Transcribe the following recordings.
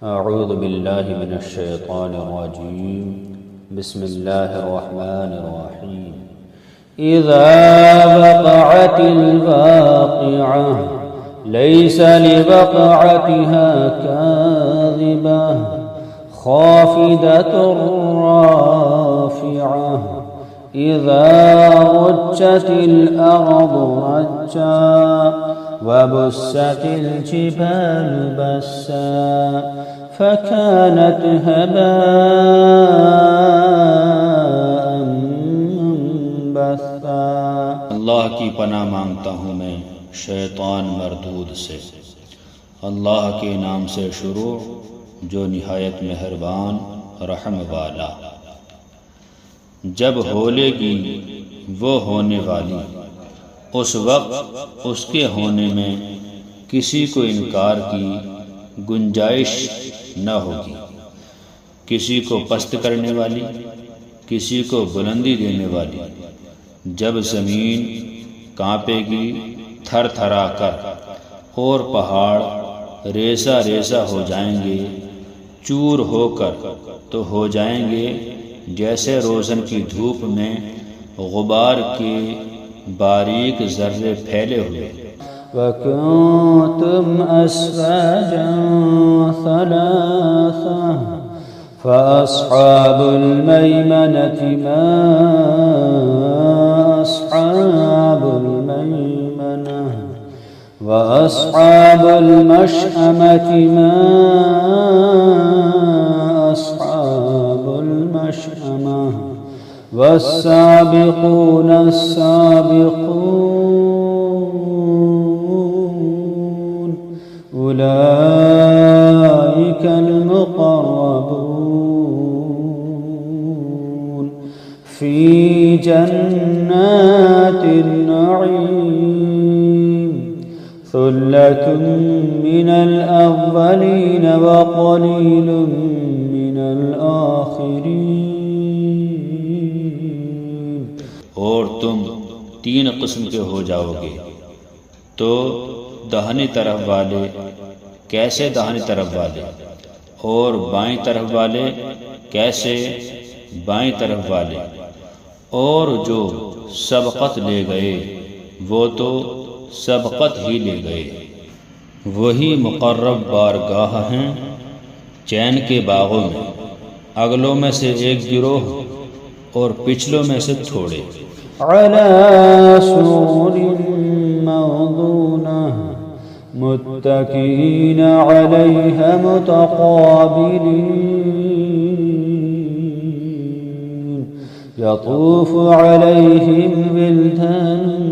अऊज़ु बिल्लाहि मिनश्शैतानिर्रजीम। बिस्मिल्लाहिर्रहमानिर्रहीम। इज़ा वक़अतिल वाक़िअह लैसा लिवक़अतिहा काज़िबह ख़ाफ़िदतुर राफ़िअह इज़ा रुज्जतिल अर्ज़ु रज्जा वबुस्सतिल जिबालु बस्सा फ़कानत हबाअन मुंबस्सा। अल्लाह की पनाह मांगता हूँ मैं शैतान मरदूद से। अल्लाह के नाम से शुरू जो निहायत मेहरबान रहम वाला। जब होलेगी वो होने वाली, उस वक्त उसके होने में किसी को इनकार की गुंजाइश न होगी। किसी को पस्त करने वाली, किसी को बुलंदी देने वाली। जब ज़मीन कांपेगी थर थरा कर और पहाड़ रेसा रेसा हो जाएंगे, चूर होकर तो हो जाएंगे जैसे रोज़न की धूप में गुबार के बारीक ज़र्रे फैले हुए। वकुंतुम अज़वाजन सलासा फ़अस्हाबुल मैमनति मा अस्हाबुल मैमनह वअस्हाबुल मशअमति मा अस्हाबुल मशअमह वस्साबिक़ून अस्साबिक़ून उलाइकल मुक़र्रबून फ़ी जन्नातिन नईम सुल्लतुम मिनल अव्वलीन व क़लीलुम मिनल आखिरीन। और तुम तीन किस्म के हो जाओगे, तो दाहिनी तरफ वाले कैसे दाहिनी तरफ वाले, और बाईं तरफ वाले कैसे बाईं तरफ वाले। और जो सबक़त ले गए वो तो सबक़त ही ले गए। वही मुक़र्रब बारगाह हैं चैन के बागों में, अगलों में से एक गिरोह और पिछलों में से थोड़े। अला सुरुरिन मौदूनह मुत्तकीन अलैहा मुतक़ाबिलीन यतूफ़ु अलैहिम विल्दानुन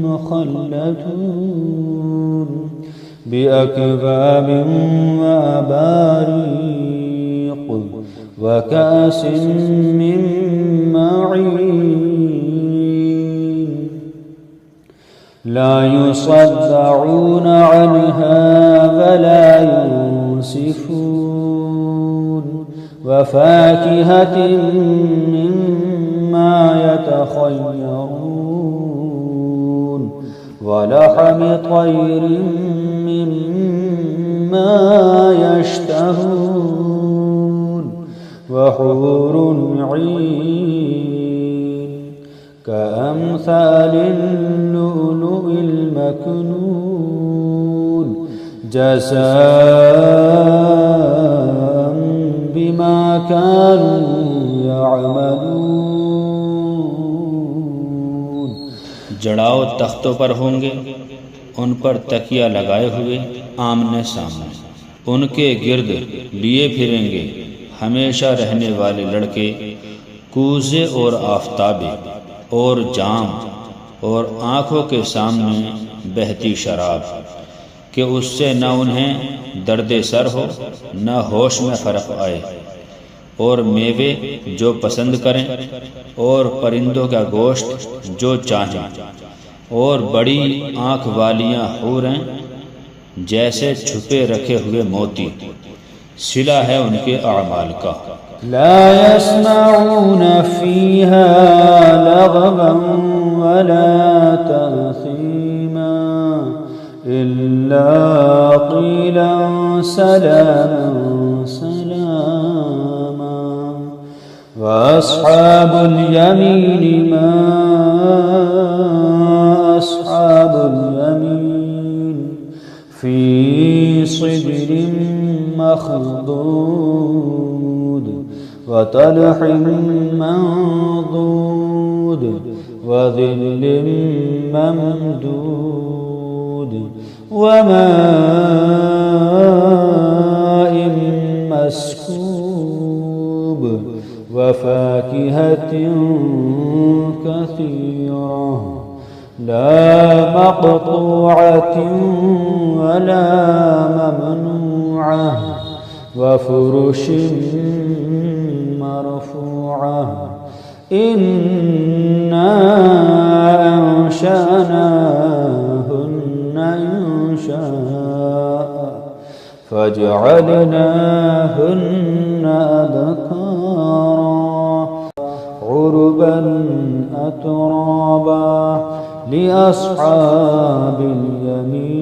मुख़ल्लदून बिअकवाबिन व अबारीक़ व कासिन मिन मईन ला युसद्दऊन अन्हा वला युंसिफून व फाकिहतिन मिम्मा यतख़य्यरून व लहमि तयरिन मिम्मा यश्तहून व हूरुन ईन कअम्सालिल लुअलुइल मकनून जज़ाअन बिमा कानू यअमलून। जड़ाओ तख्तों पर होंगे, उन पर तकिया लगाए हुए आमने सामने। उनके गिर्द लिए फिरेंगे हमेशा रहने वाले लड़के, कूज़े और आफ़ताबे और जाम, और आँखों के सामने बहती शराब कि उससे न उन्हें दर्द सर हो न होश में फ़र्क आए। और मेवे जो पसंद करें, और परिंदों का गोश्त जो चाहें, और बड़ी आँख वालियाँ हूरें जैसे छुपे रखे हुए मोती। सिला है उनके अमाल का। ला यस्मऊन फ़ीहा लगवन वला तअसीमा إلا قيلا سلاما سلاما وأصحاب اليمين ما أصحاب اليمين في صدر مخضود وطلح منضود وظل ممدود وماء مسكوب وفاكهة كثيرة لا مقطوعة ولا ممنوعة وفرش مرفوعة إنا أنشأناهن إنشاء فجعلناهن أبكارا عربا أترابا لأصحاب اليمين।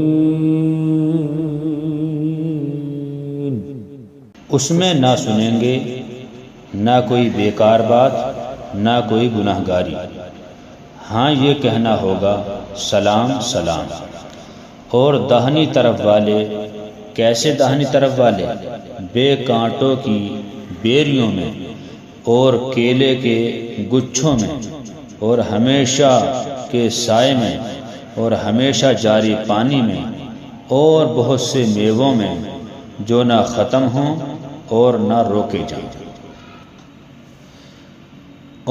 उसमें ना सुनेंगे ना कोई बेकार बात ना कोई गुनाहगारी। हाँ, ये कहना होगा सलाम सलाम। और दाहिनी तरफ वाले, कैसे दाहिनी तरफ वाले? बेकांटों की बेरियों में और केले के गुच्छों में और हमेशा के साए में और हमेशा जारी पानी में और बहुत से मेवों में जो ना ख़त्म हों और ना रोके जाएं।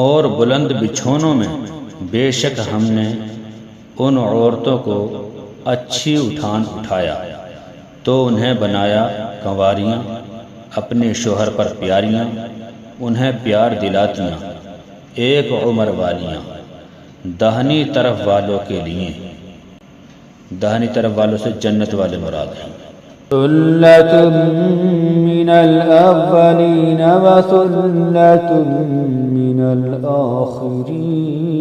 और बुलंद बिछौनों में बेशक हमने उन औरतों को अच्छी उठान उठाया तो उन्हें बनाया कंवारियाँ, अपने शोहर पर प्यारियाँ, उन्हें प्यार दिलातियाँ, एक उम्र वालियाँ। दाहिनी तरफ वालों के लिए, दाहिनी तरफ वालों से जन्नत वाले मुराद हैं। सुल्लतुम मिनल अव्वलीन व सुल्लतुम मिनल आखिरीन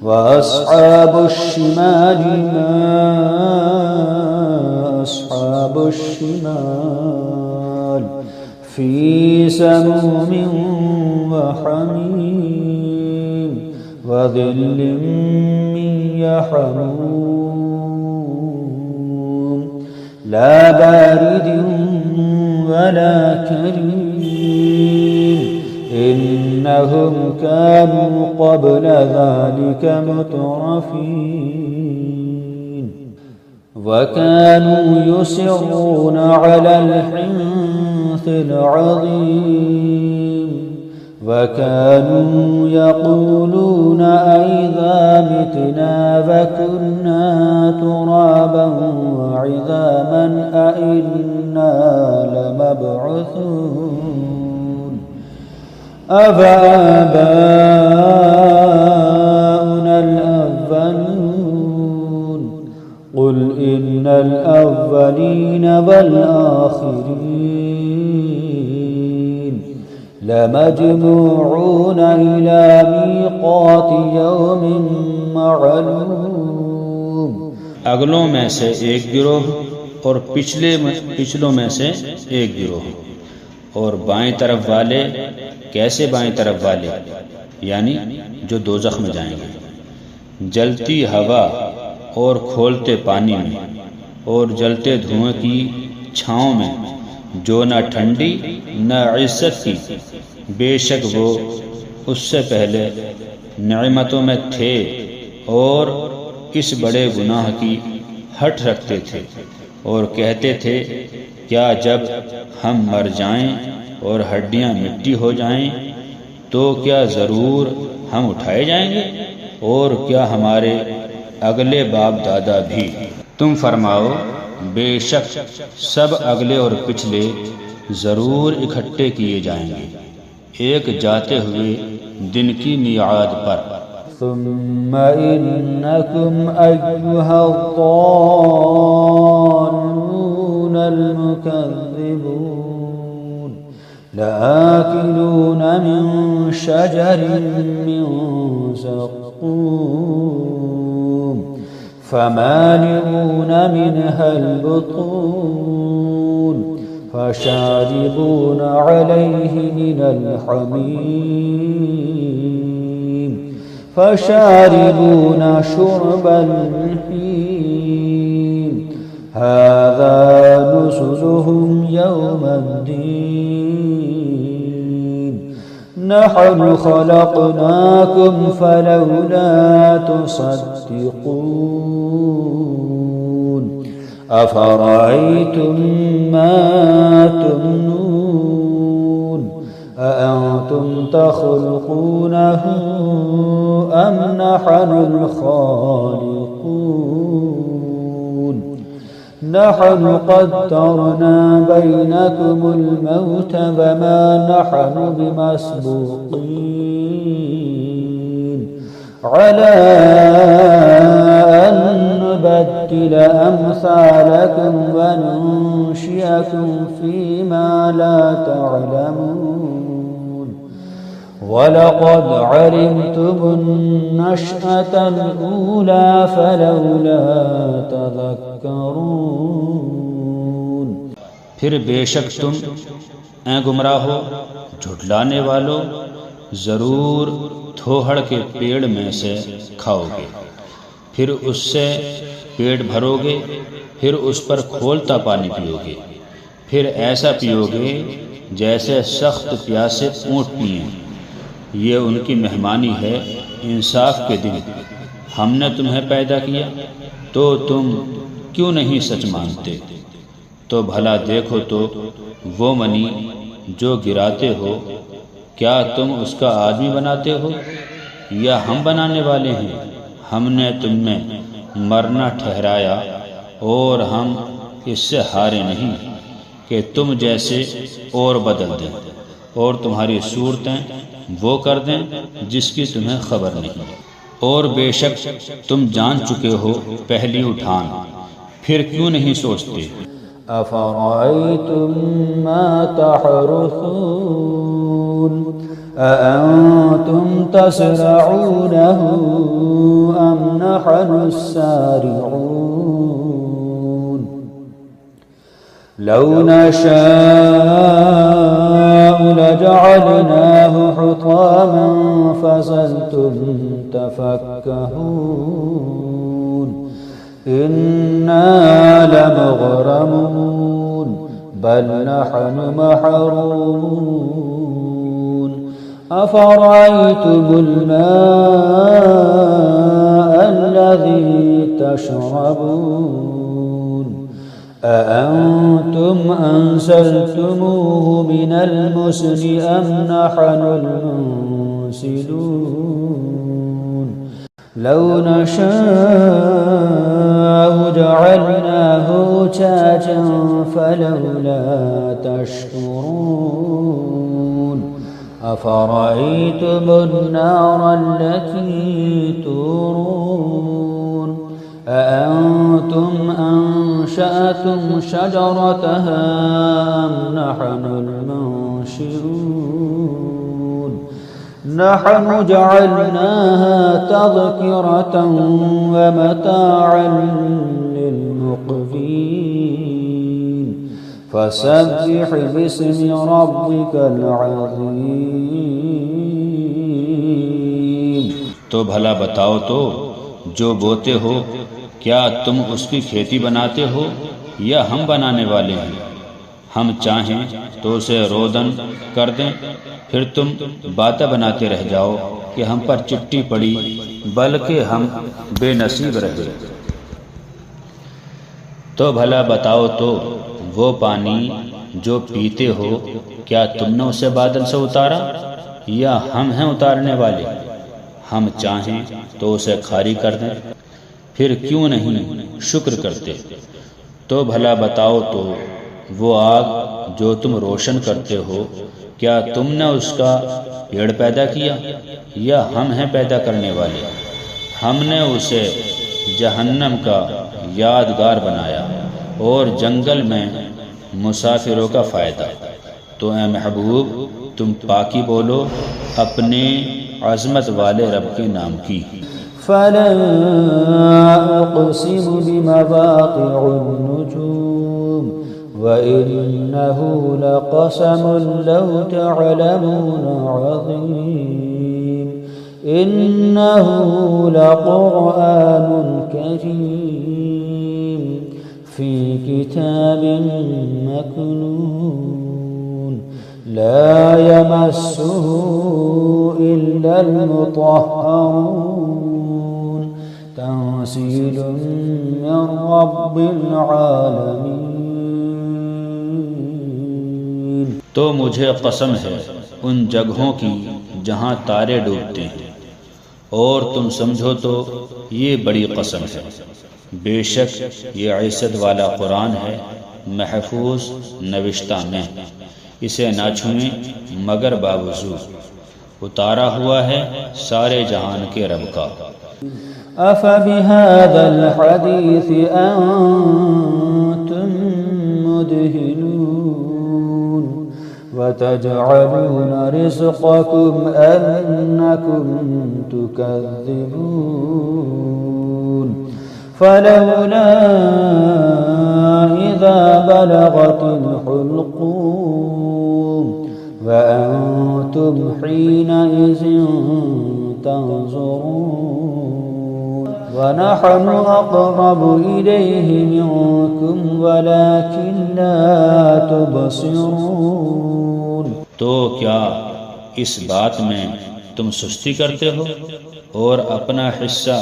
व अस्हाबुश शिमाल मा अस्हाबुश शिमाल फी समूमिन व हमीम व धिल्लिन मिन यहमूम ला बारिद वला करीम इन्नहुम कानू क़ब्ल ज़ालिक मुतरफ़ीन वकानू युसिर्रून अलल हिन्सिल अज़ीम वकानू यक़ूलून अइज़ा मितना वकुन्ना तुराबन वइज़ामन अइन्ना लमबअूसून अफ़आबाउनल अव्वलून क़ुल इन्नल अव्वलीन वल आखिरीन लमजमूऊन इला मीक़ाति यौमिन मअलूम। अगलों में से एक गिरोह और पिछलों में से एक गिरोह। और बाएं तरफ वाले, कैसे बाएं तरफ वाले? यानी जो दोज़ख में जाएंगे। जलती हवा और खोलते पानी में और जलते धुएं की छाँव में, जो न ठंडी न इज्जत की, बेशक वो उससे पहले नेमतों में थे और इस बड़े गुनाह की हट रखते थे और कहते थे, क्या जब हम मर जाएं और हड्डियां मिट्टी हो जाएं तो क्या ज़रूर हम उठाए जाएंगे? और क्या हमारे अगले बाप दादा भी? तुम फरमाओ, बेशक सब अगले और पिछले ज़रूर इकट्ठे किए जाएंगे एक जाते हुए दिन की मियाद पर। सुम्मा इन्नकुम अय्युहद्दाल्लूनल मुकज़्ज़िबून लाकिलून मिन शजरिन मिन ज़क़्क़ूम فمالئون منها البطون فشاربون عليه من الحميم فشاربون شرب الهيم هذا نزلهم يوم الدين نحن خلقناكم فلولا تصدقون أفرأيتم ما تمنون أأنتم تخلقونه أم نحن الخالقون نحن قدرنا بينكم الموت وما نحن بمسبوقين على أن نبدل أمثالكم وننشئكم فيما لا تعلمون ولقد علمتم النشأة الأولى فلولا تذكرون फिर बेशक तुम ऐ गुमराहो झुठलाने वालों ज़रूर थोहड़ के पेड़ में से खाओगे, फिर उससे पेट भरोगे, फिर उस पर खोलता पानी पियोगे, फिर ऐसा पियोगे जैसे सख्त प्यासे ऊँट पिए। ये उनकी मेहमानी है इंसाफ के दिन। हमने तुम्हें पैदा किया तो तुम क्यों नहीं सच मानते? तो भला देखो तो वो मनी जो गिराते हो, क्या तुम उसका आदमी बनाते हो या हम बनाने वाले हैं? हमने तुम्हें मरना ठहराया और हम इससे हारे नहीं कि तुम जैसे और बदल दें और तुम्हारी सूरतें वो कर दें जिसकी तुम्हें खबर नहीं। और बेशक तुम जान चुके हो पहली उठान, फिर क्यों नहीं सोचते? أفرأيتم ما تحرثون أأنتم تزرعونه أم نحن الزارعون لو نشاء لجعلناه حطاما فظلتم تفكهون إنا لمغرمون بل نحن محرومون أفرأيتم الماء الذي تشربون أأنتم أنزلتموه من المزن أم نحن المنزلون لو نشاء جعلناه أجاجا فلولا تشكرون أفرأيتم النار التي تورون أأنتم أنشأتم شجرتها أم نحن المنشئون نحن جعلناها تذكرة ومتاعا للمقوين فسبح باسم ربك العظيم तो भला बताओ तो जो बोते हो क्या तुम उसकी खेती बनाते हो या हम बनाने वाले हैं? हम चाहें तो उसे रोदन कर दें, फिर तुम बातें बनाते रह जाओ कि हम पर चिट्ठी पड़ी, बल्कि हम बेनसीब रहे। तो भला बताओ तो वो पानी जो पीते हो क्या तुमने उसे बादल से उतारा या हम हैं उतारने वाले? हम चाहें तो उसे खारी कर दें, फिर क्यों नहीं शुक्र करते? तो भला बताओ तो वो आग जो तुम रोशन करते हो क्या तुमने उसका पेड़ पैदा किया या हम हैं पैदा करने वाले? हमने उसे जहन्नम का यादगार बनाया और जंगल में मुसाफिरों का फ़ायदा। तो ए महबूब तुम पाकी बोलो अपने अज़मत वाले रब के नाम की। फला उक़सिमु बिमवाक़िउन-नुजूम व इन्नहु लक़समुन लौ तअलमून अज़ीम इन्नहु लक़ुरआनुन करीम फ़ी किताबिन मकनून ला यमस्सुहु इल्लल मुत्तहहरून तंज़ीलुम मिन रब्बिल आलमीन। तो मुझे कसम है उन जगहों की जहाँ तारे डूबते हैं, और तुम समझो तो ये बड़ी कसम है। बेशक ये इज़्ज़त वाला कुरान है, महफूज नविश्ता में, इसे ना छुएं मगर बावजू, उतारा हुआ है सारे जहान के रब का। अफ़बिहाज़ल हदीस अंतुम मुदहिनून वतजअलून रिज़्क़कुम अन्नकुम तुकज़्ज़िबून फलौला इज़ा बलगतिल हुल्क़ूम वअंतुम हीनइज़िन तंज़ुरून वनहनु अक़रबु इलैहि मिनकुम वलाकिन ला तुबसिरून। तो क्या इस बात में तुम सुस्ती करते हो और अपना हिस्सा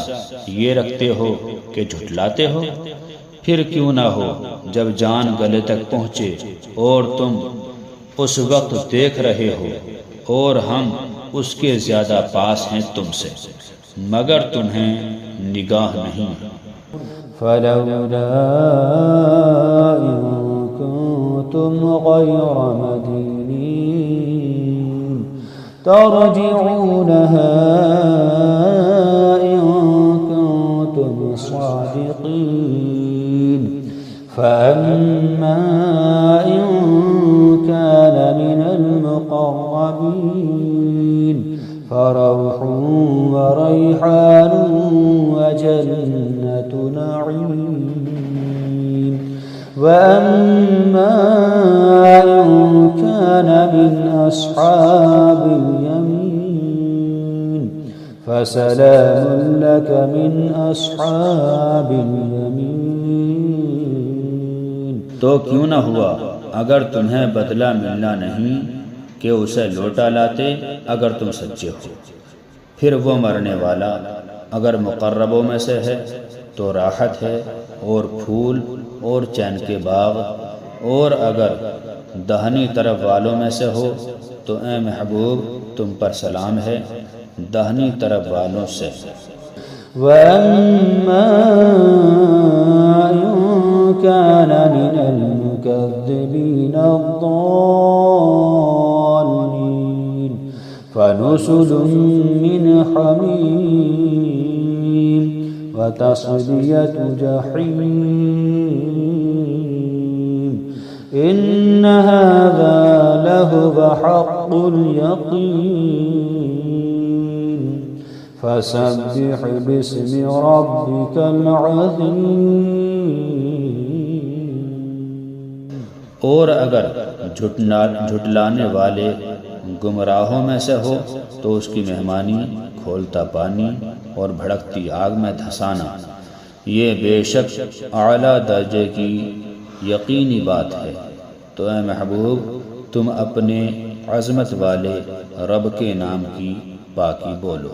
ये रखते हो कि झुठलाते हो? फिर क्यों ना हो जब जान गले तक पहुँचे और तुम उस वक्त देख रहे हो और हम उसके ज़्यादा पास हैं तुमसे, मगर तुम्हें निगाह नहीं। फलौला इन कुंतुम गैर मदीनीन तर्जिऊनहा इन कुंतुम सादिकीन फअम्मा इन कान मिनल मुक़र्रबीन फरौहुन व रैहानुन व जन्नतु नईम व अम्मा इन कान मिन अस्हाबिल यमीन फसलामुन लक मिन अस्हाबिल यमीन। तो क्यों न हुआ अगर तुम्हें बदला मिलना नहीं कि उसे लौटा लाते अगर तुम सच्चे हो। फिर वो मरने वाला अगर मुक़र्रबों में से है तो राहत है और फूल और चैन के बाग, और अगर दाहिनी तरफ वालों में से हो तो ए महबूब तुम पर सलाम है दाहिनी तरफ वालों से। वअम्मा इन कान मिनल मुकज़्ज़िबीन अद्दाल्लीन फनुज़ुलुम मिन हमीम व तस्लियतु जहीम इन्न हाज़ा लहुव हक़्क़ुल यक़ीन फसब्बिह बिस्मि रब्बिकल अज़ीम। और अगर झुटलाने वाले गुमराहों में से हो तो उसकी मेहमानी खोलता पानी और भड़कती आग में धंसाना, ये बेशक आला दर्जे की यकीनी बात है। तो ए महबूब तुम अपने अज़मत वाले रब के नाम की पाकी बोलो।